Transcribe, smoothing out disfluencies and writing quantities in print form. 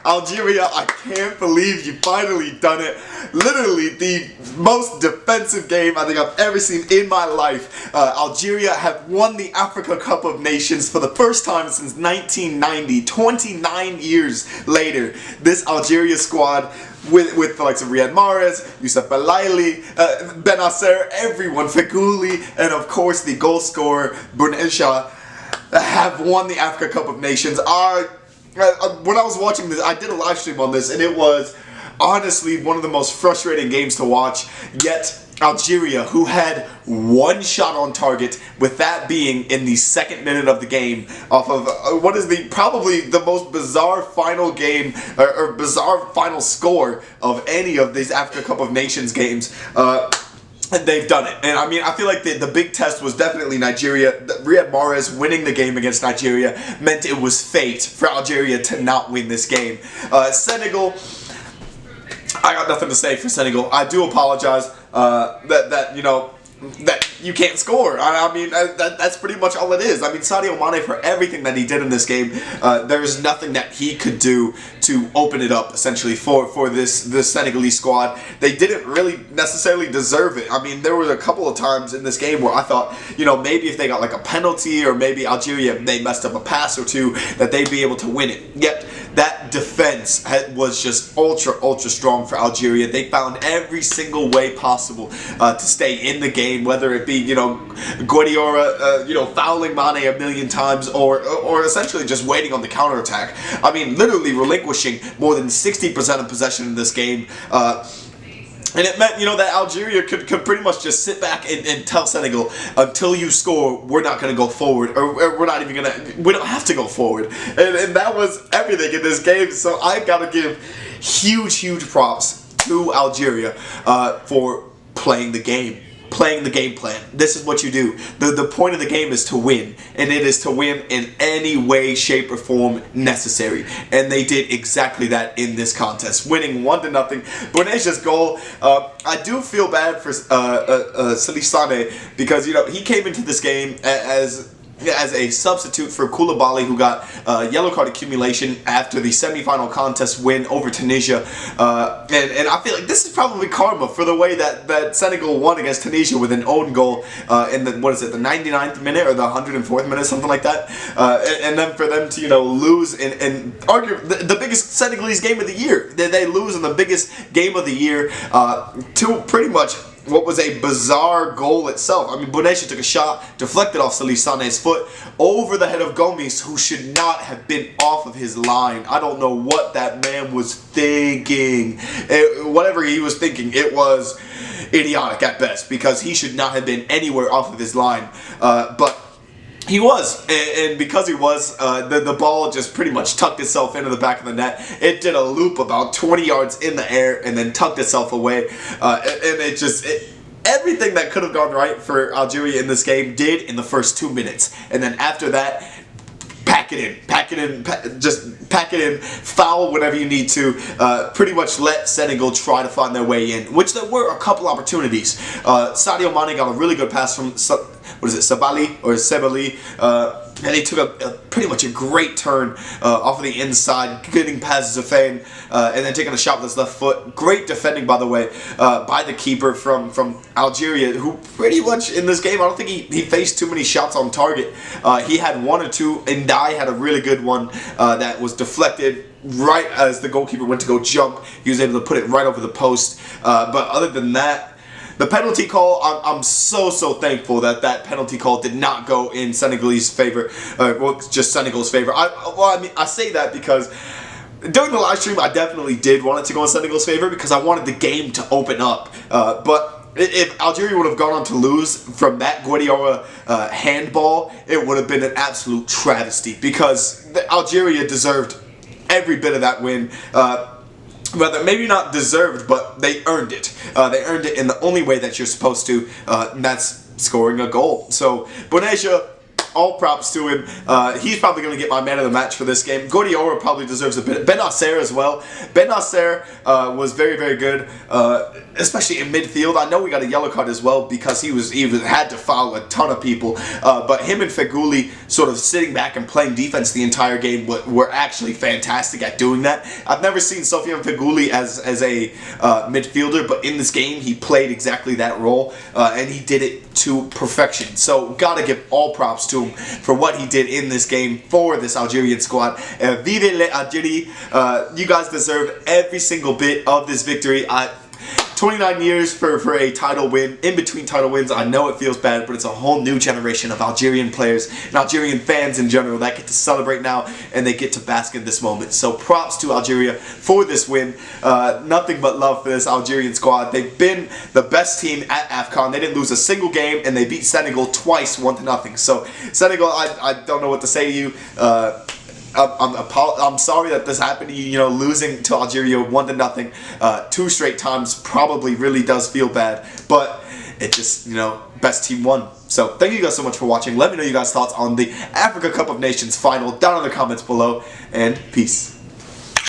Algeria, I can't believe you finally done it. Literally the most defensive game I think I've ever seen in my life. Algeria have won the Africa Cup of Nations for the first time since 1990. 29 years later, this Algeria squad with the likes of Riyad Mahrez, Youssef Belaili, Benacer, everyone, Feghouli, and of course the goal scorer Bounedjah have won the Africa Cup of Nations. When I was watching this, I did a live stream on this, and it was honestly one of the most frustrating games to watch. Yet Algeria, who had one shot on target, with that being in the second minute of the game, off of what is probably the most bizarre final game or bizarre final score of any of these Africa Cup of Nations games. And they've done it. And I mean, I feel like the big test was definitely Nigeria. Riyad Mahrez winning the game against Nigeria meant it was fate for Algeria to not win this game. Senegal, I got nothing to say for Senegal. I do apologize that you can't score. I mean, that's pretty much all it is. I mean, Sadio Mane, for everything that he did in this game, there's nothing that he could do to open it up, essentially, for this Senegalese squad. They didn't really necessarily deserve it. I mean, there were a couple of times in this game where I thought, maybe if they got like a penalty, or maybe Algeria, they messed up a pass or two, that they'd be able to win it. Yet, that defense was just ultra strong for Algeria. They found every single way possible to stay in the game, whether it be, Guardiola, fouling Mane a million times, or essentially just waiting on the counterattack. I mean, literally relinquishing more than 60% of possession in this game. And it meant, that Algeria could pretty much just sit back and tell Senegal, until you score, we're not going to go forward. Or we're not even going to, we don't have to go forward. And that was everything in this game. So I got to give huge props to Algeria for playing the game. Playing the game plan. This is what you do. The point of the game is to win, and it is to win in any way, shape, or form necessary. And they did exactly that in this contest, winning 1-0. Bounedjah's goal. I do feel bad for Salih Sane, because he came into this game as a substitute for Koulibaly, who got yellow card accumulation after the semi-final contest win over Tunisia. And I feel like this is probably karma for the way that Senegal won against Tunisia with an own goal in the 99th minute or the 104th minute, something like that. And then for them to lose and argue the biggest Senegalese game of the year. They lose in the biggest game of the year to pretty much what was a bizarre goal itself. I mean, Bounedjah took a shot, deflected off Salih Sane's foot, over the head of Gomis, who should not have been off of his line. I don't know what that man was thinking. Whatever he was thinking, it was idiotic at best, because he should not have been anywhere off of his line. But he was, and because he was, the ball just pretty much tucked itself into the back of the net. It did a loop about 20 yards in the air and then tucked itself away. And everything that could have gone right for Algeria in this game did in the first 2 minutes. And then after that, pack it in, foul whenever you need to, pretty much let Senegal try to find their way in, which there were a couple opportunities. Sadio Mane got a really good pass from, Sebali, and he took pretty much a great turn off of the inside, getting past Zafane, and then taking a shot with his left foot. Great defending, by the way, by the keeper from Algeria, who pretty much in this game, I don't think he faced too many shots on target. He had one or two, and Dai had a really good one that was deflected right as the goalkeeper went to go jump. He was able to put it right over the post. But other than that, the penalty call, I'm so thankful that penalty call did not go in Senegalese favor, just Senegal's favor. I say that because during the live stream, I definitely did want it to go in Senegal's favor, because I wanted the game to open up. But if Algeria would have gone on to lose from that Guardiola handball, it would have been an absolute travesty, because Algeria deserved every bit of that win. Rather, maybe not deserved, but they earned it. They earned it in the only way that you're supposed to, and that's scoring a goal. So, Bounedjah, all props to him. He's probably going to get my man of the match for this game. Gordiora probably deserves a bit. Ben Nasser as well. Ben Nasser was very, very good, especially in midfield. I know we got a yellow card as well because he had to foul a ton of people. But him and Feghouli sort of sitting back and playing defense the entire game were actually fantastic at doing that. I've never seen Sofiane Feghouli as a midfielder, but in this game he played exactly that role, and he did it to perfection. So gotta give all props to him for what he did in this game for this Algerian squad. Vive l'Algérie! You guys deserve every single bit of this victory. 29 years for a title win. In between title wins, I know it feels bad, but it's a whole new generation of Algerian players and Algerian fans in general that get to celebrate now, and they get to bask in this moment. So props to Algeria for this win. Nothing but love for this Algerian squad. They've been the best team at Afcon. They didn't lose a single game, and they beat Senegal twice, 1-0. So Senegal, I don't know what to say to you. I'm sorry that this happened to you. You know, losing to Algeria 1-0 2 straight times probably really does feel bad, but it just, you know, best team won. So thank you guys so much for watching. Let me know you guys' thoughts on the Africa Cup of Nations final down in the comments below, and peace.